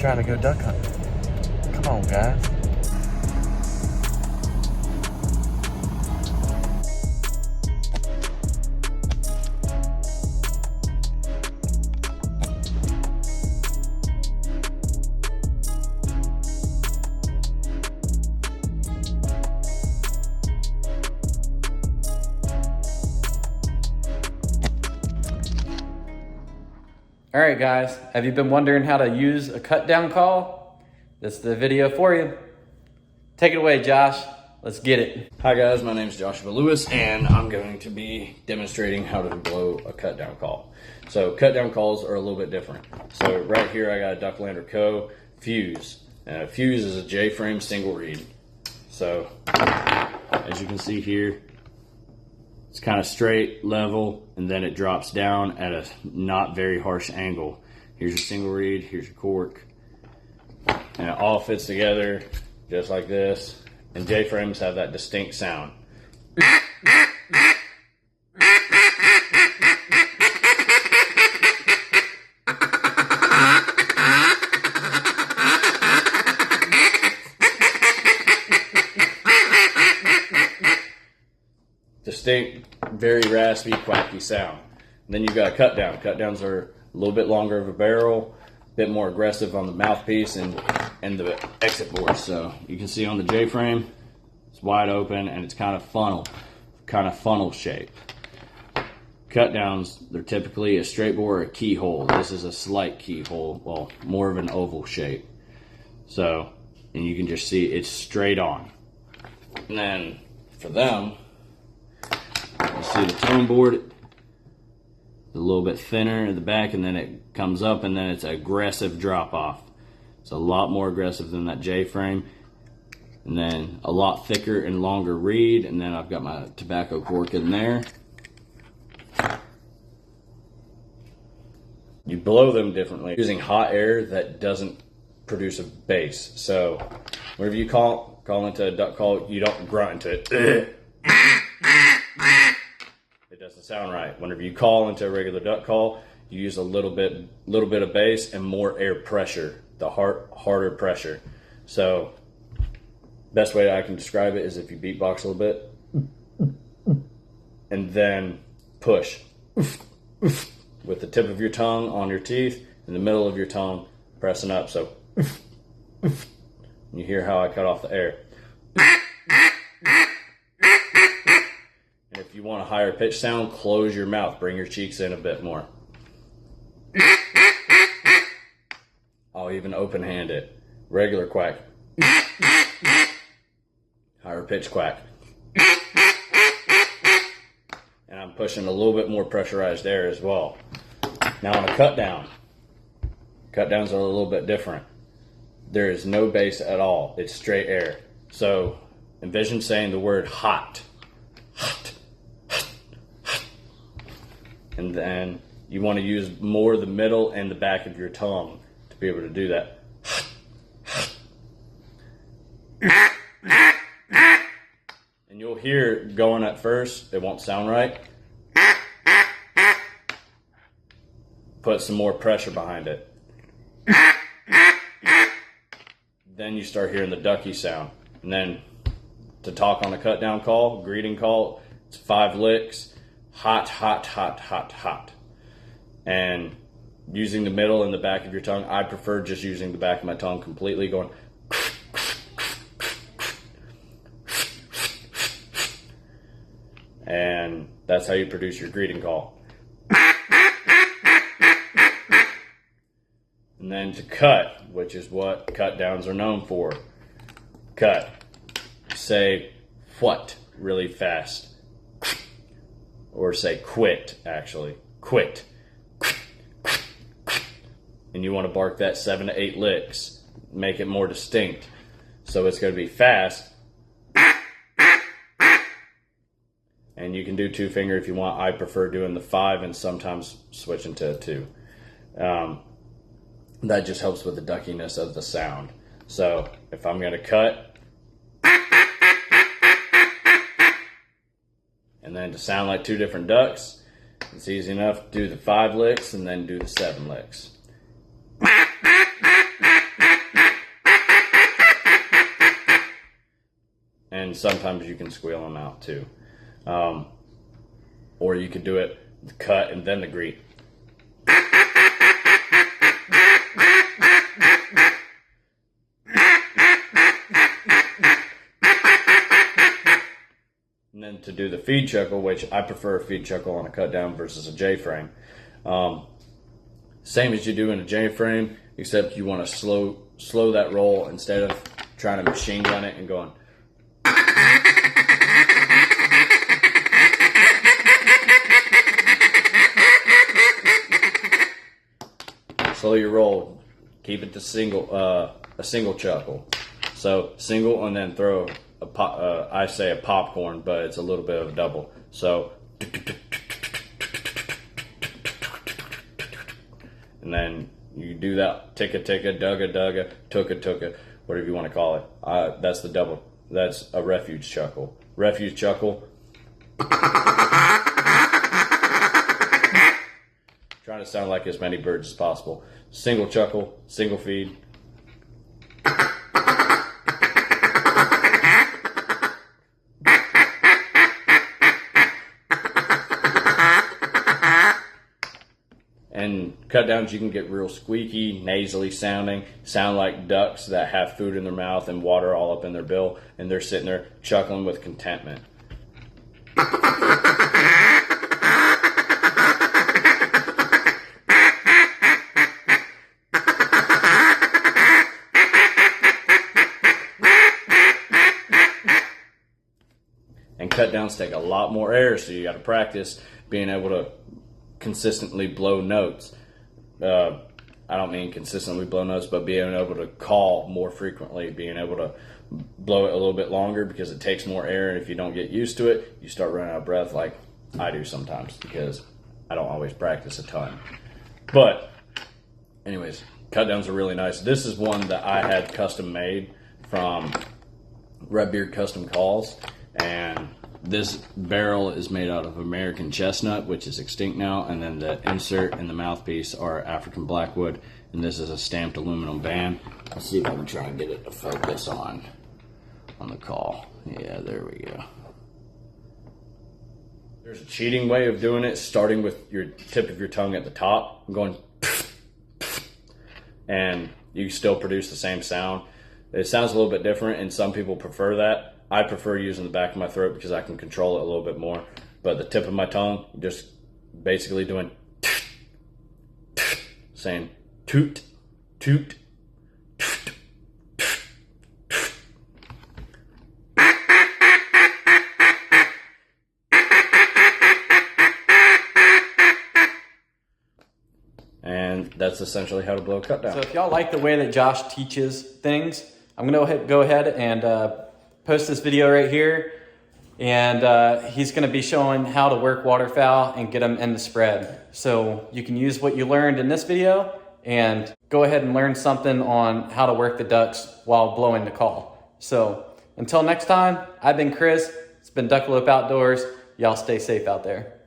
trying to go duck hunting. Come on, guys. All right, guys, have you been wondering how to use a cut down call? This is the video for you. Take it away, Josh. Let's get it. Hi guys, my name is Joshua Lewis and I'm going to be demonstrating how to blow a cut down call. So cut down calls are a little bit different. So right here I got a Ducklander Co. Fuse. Fuse is a J-frame single reed. So as you can see here, it's kind of straight, level, and then it drops down at a not very harsh angle. Here's your single reed, here's your cork. And it all fits together just like this. And J-frames have that distinct sound. Distinct, very raspy, quacky sound. And then you've got a cut down. Cut downs are a little bit longer of a barrel, a bit more aggressive on the mouthpiece and the exit board. So you can see on the J-frame, it's wide open and it's kind of funnel shape. Cut downs, they're typically a straight bore or a keyhole. This is a slight keyhole, well, more of an oval shape. So, and you can just see it's straight on. And then for them, you see the tone board, a little bit thinner at the back, and then it comes up, and then it's an aggressive drop off. It's a lot more aggressive than that J-frame, and then a lot thicker and longer reed, and then I've got my tobacco cork in there. You blow them differently using hot air that doesn't produce a bass. So whenever you call into a duck call, you don't grunt into it. It doesn't sound right. Whenever you call into a regular duck call, you use a little bit of bass and more air pressure, the harder pressure. So best way I can describe it is if you beatbox a little bit and then push with the tip of your tongue on your teeth in the middle of your tongue pressing up. So you hear how I cut off the air. And if you want a higher pitch sound, close your mouth, bring your cheeks in a bit more. I'll even open hand it. Regular quack. Higher pitch quack. And I'm pushing a little bit more pressurized air as well. Now on a cut down, cut downs are a little bit different. There is no bass at all. It's straight air. So envision saying the word hot. Hot. Hot. Hot. And then you want to use more the middle and the back of your tongue to be able to do that. And you'll hear it going at first. It won't sound right. Put some more pressure behind it. Then you start hearing the ducky sound. And then to talk on a cut down call, greeting call, it's 5 licks. Hot, hot, hot, hot, hot. And using the middle and the back of your tongue, I prefer just using the back of my tongue completely, going and that's how you produce your greeting call. And then to cut, which is what cut downs are known for. Cut. Say what really fast. Or say quit, actually. Quit. And you want to bark that 7 to 8 licks. Make it more distinct. So it's going to be fast. And you can do 2 finger if you want. I prefer doing the 5 and sometimes switching to 2. That just helps with the duckiness of the sound. So if I'm going to cut, and then to sound like 2 different ducks, it's easy enough. Do the 5 licks and then do the 7 licks. and sometimes you can squeal them out too. Or you could do it cut and then the greet. And then to do the feed chuckle, which I prefer a feed chuckle on a cut down versus a J-frame. Same as you do in a J-frame, except you want to slow that roll instead of trying to machine gun it and going. Slow your roll. Keep it to a single chuckle. So single, and then throw I say a popcorn, but it's a little bit of a double. So, and then you do that ticka ticka, dugga dugga, tuka tuka, whatever you want to call it. That's the double. That's a refuge chuckle. Refuge chuckle. Trying to sound like as many birds as possible. Single chuckle, single feed. And cut downs, you can get real squeaky, nasally sounding, sound like ducks that have food in their mouth and water all up in their bill, and they're sitting there chuckling with contentment. And cut downs take a lot more air, so you got to practice being able to consistently blow notes. I don't mean consistently blow notes, but being able to call more frequently, being able to blow it a little bit longer because it takes more air, and if you don't get used to it, you start running out of breath like I do sometimes because I don't always practice a ton. But anyways, cut downs are really nice. This is one that I had custom made from Redbeard Custom Calls, and this barrel is made out of American chestnut, which is extinct now, and then the insert and the mouthpiece are African blackwood, and this is a stamped aluminum band. Let's see if I can try and get it to focus on the call. Yeah, there we go. There's a cheating way of doing it, starting with your tip of your tongue at the top, going, and you still produce the same sound. It sounds a little bit different, and some people prefer that. I prefer using the back of my throat because I can control it a little bit more. But the tip of my tongue, just basically doing saying toot, toot, toot, toot. And that's essentially how to blow a cut down. So if y'all like the way that Josh teaches things, I'm gonna go ahead and post this video right here, and he's going to be showing how to work waterfowl and get them in the spread. So you can use what you learned in this video and go ahead and learn something on how to work the ducks while blowing the call. So until next time, I've been Chris. It's been Duckalope Outdoors. Y'all stay safe out there.